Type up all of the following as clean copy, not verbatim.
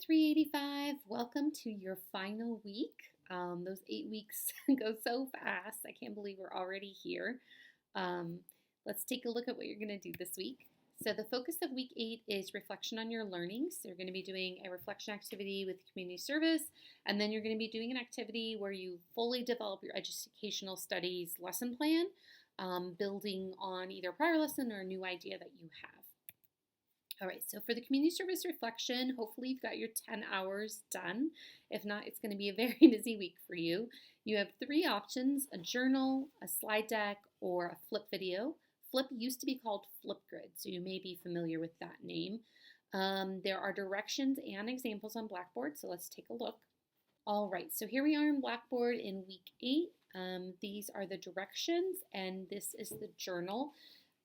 385. Welcome to your final week. Those 8 weeks go so fast. I can't believe we're already here. Um, let's take a look at what you're going to do this week. So the focus of week 8 is reflection on your learning. So you're going to be doing a reflection activity with community service, and then you're going to be doing an activity where you fully develop your educational studies lesson plan, building on either a prior lesson or a new idea that you have. All right, so for the community service reflection, hopefully you've got your 10 hours done. If not, it's going to be a very busy week for you. You have 3 options: a journal, a slide deck, or a flip video. Flip used to be called Flipgrid, so you may be familiar with that name. There are directions and examples on Blackboard, so let's take a look. All right, so here we are in Blackboard in week 8. These are the directions, and this is the journal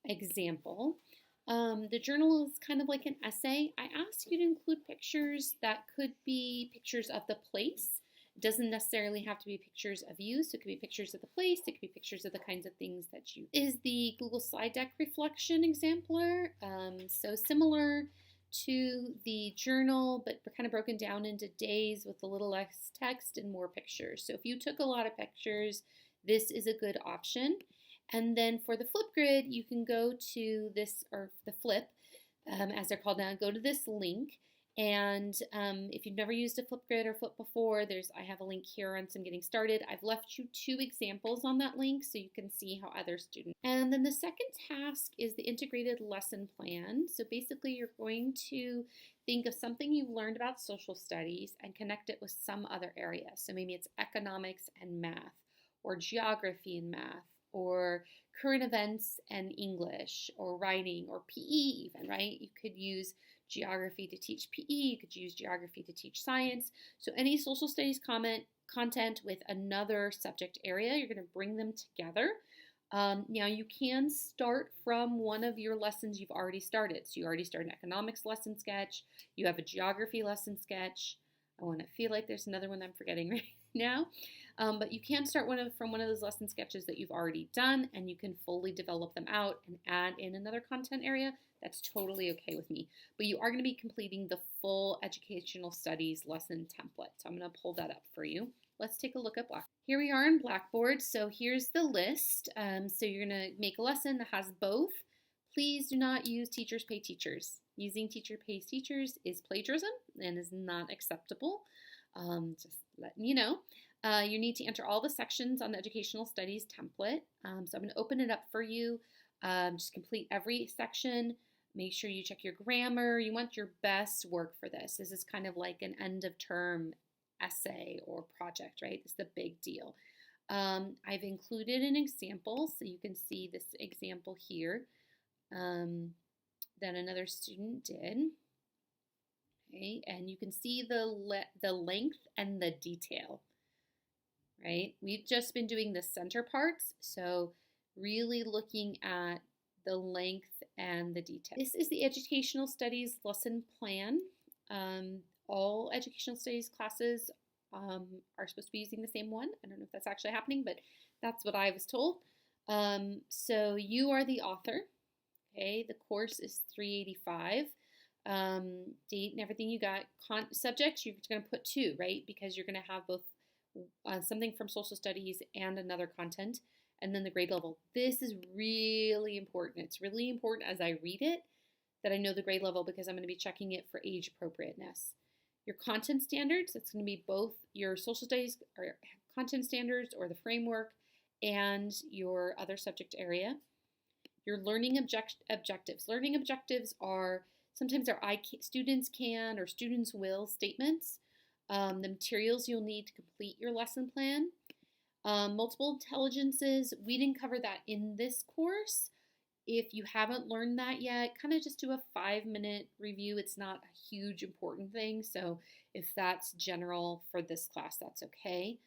example. The journal is kind of like an essay. I asked you to include pictures that could be pictures of the place. It doesn't necessarily have to be pictures of you, so it could be pictures of the place, it could be pictures of the kinds of things that you is the Google slide deck reflection exemplar. So similar to the journal, but kind of broken down into days with a little less text and more pictures. So if you took a lot of pictures, this is a good option. And then for the Flipgrid, you can go to this, or the flip, as they're called now, go to this link. And if you've never used a Flipgrid or flip before, I have a link here on some getting started. I've left you 2 examples on that link so you can see how other students. And then the second task is the integrated lesson plan. So basically you're going to think of something you've learned about social studies and connect it with some other area. So maybe it's economics and math, or geography and math, or current events and English, or writing, or PE even, right? You could use geography to teach PE, you could use geography to teach science. So any social studies content with another subject area, you're going to bring them together. Now you can start from one of your lessons you've already started. So you already started an economics lesson sketch, you have a geography lesson sketch. I want to feel like there's another one I'm forgetting right now. But you can start from one of those lesson sketches that you've already done, and you can fully develop them out and add in another content area. That's totally okay with me. But you are going to be completing the full educational studies lesson template. So I'm going to pull that up for you. Let's take a look at Blackboard. Here we are in Blackboard. So here's the list. So you're going to make a lesson that has both. Please do not use teachers pay teachers. Using teacher pays teachers is plagiarism and is not acceptable. Just letting you know. You need to enter all the sections on the educational studies template. So I'm going to open it up for you. Just complete every section. Make sure you check your grammar. You want your best work for this. This is kind of like an end of term essay or project, right? It's the big deal. I've included an example, so you can see this example here that another student did. Okay, and you can see the length and the detail, right? We've just been doing the center parts, so really looking at the length and the detail. This is the educational studies lesson plan. All educational studies classes are supposed to be using the same one. I don't know if that's actually happening, but that's what I was told. So you are the author. Okay, the course is 385. Date and everything you got. Subject, you're going to put 2, right? Because you're going to have both something from social studies and another content. And then the grade level. This is really important. It's really important as I read it that I know the grade level, because I'm going to be checking it for age appropriateness. Your content standards, that's going to be both your social studies or content standards or the framework and your other subject area. Your learning objectives. Learning objectives are sometimes students can or students will statements. The materials you'll need to complete your lesson plan. Multiple intelligences, we didn't cover that in this course. If you haven't learned that yet, kind of just do a 5-minute review. It's not a huge important thing, so if that's general for this class, that's okay.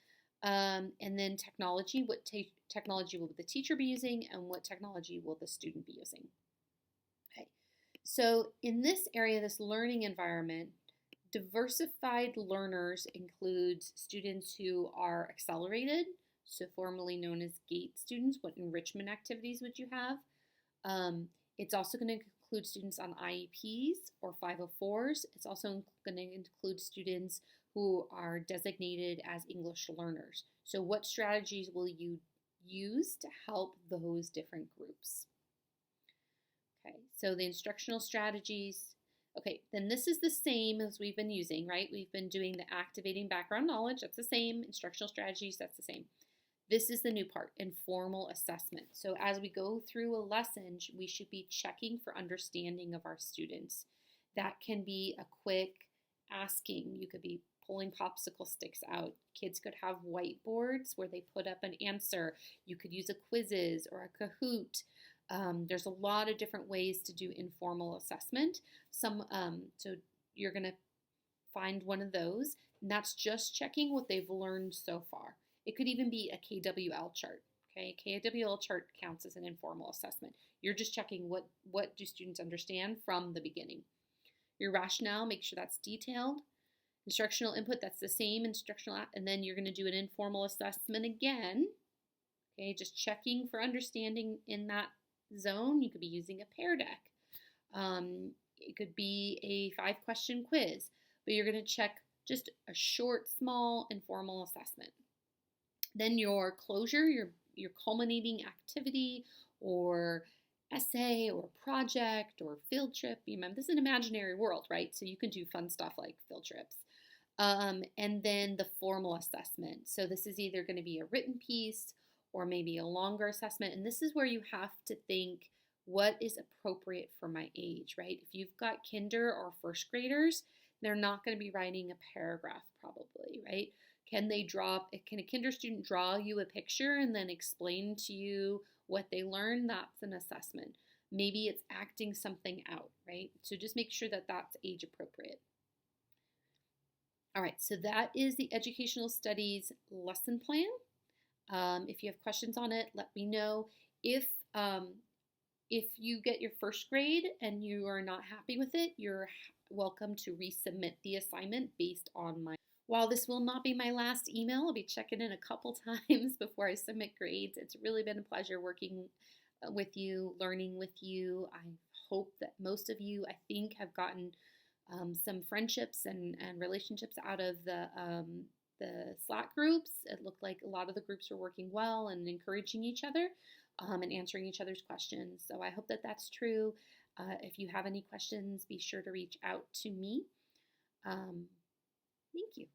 And then technology, what technology will the teacher be using and what technology will the student be using? Okay, so in this area, this learning environment, diversified learners includes students who are accelerated, so formerly known as GATE students. What enrichment activities would you have? It's also going to include students on IEPs or 504s. It's also going to include students who are designated as English learners. So what strategies will you use to help those different groups? Okay, so the instructional strategies. Okay, then this is the same as we've been using, right? We've been doing the activating background knowledge. That's the same. Instructional strategies, that's the same. This is the new part, informal assessment. So as we go through a lesson, we should be checking for understanding of our students. That can be a quick asking. You could be pulling popsicle sticks out. Kids could have whiteboards where they put up an answer. You could use a quizzes or a Kahoot. There's a lot of different ways to do informal assessment. So you're going to find one of those, and that's just checking what they've learned so far. It could even be a KWL chart. Okay, KWL chart counts as an informal assessment. You're just checking what do students understand from the beginning. Your rationale, make sure that's detailed. Instructional input, that's the same instructional, and then you're going to do an informal assessment again. Okay, just checking for understanding in that zone. You could be using a pear deck. It could be a 5-question quiz, but you're going to check just a short, small, informal assessment. Then your closure, your culminating activity or essay or project or field trip. Remember, this is an imaginary world, right? So you can do fun stuff like field trips. And then the formal assessment. So this is either going to be a written piece or maybe a longer assessment. And this is where you have to think, what is appropriate for my age, right? If you've got kinder or first graders, they're not going to be writing a paragraph probably, right? Can a kinder student draw you a picture and then explain to you what they learned? That's an assessment. Maybe it's acting something out, right? So just make sure that that's age appropriate. All right, so that is the Educational Studies lesson plan. If you have questions on it, let me know. If you get your first grade and you are not happy with it, you're welcome to resubmit the assignment based on my. While this will not be my last email, I'll be checking in a couple times before I submit grades. It's really been a pleasure working with you, learning with you. I hope that most of you, I think, have gotten some friendships and relationships out of the Slack groups. It looked like a lot of the groups were working well and encouraging each other and answering each other's questions. So I hope that that's true. If you have any questions, be sure to reach out to me. Thank you.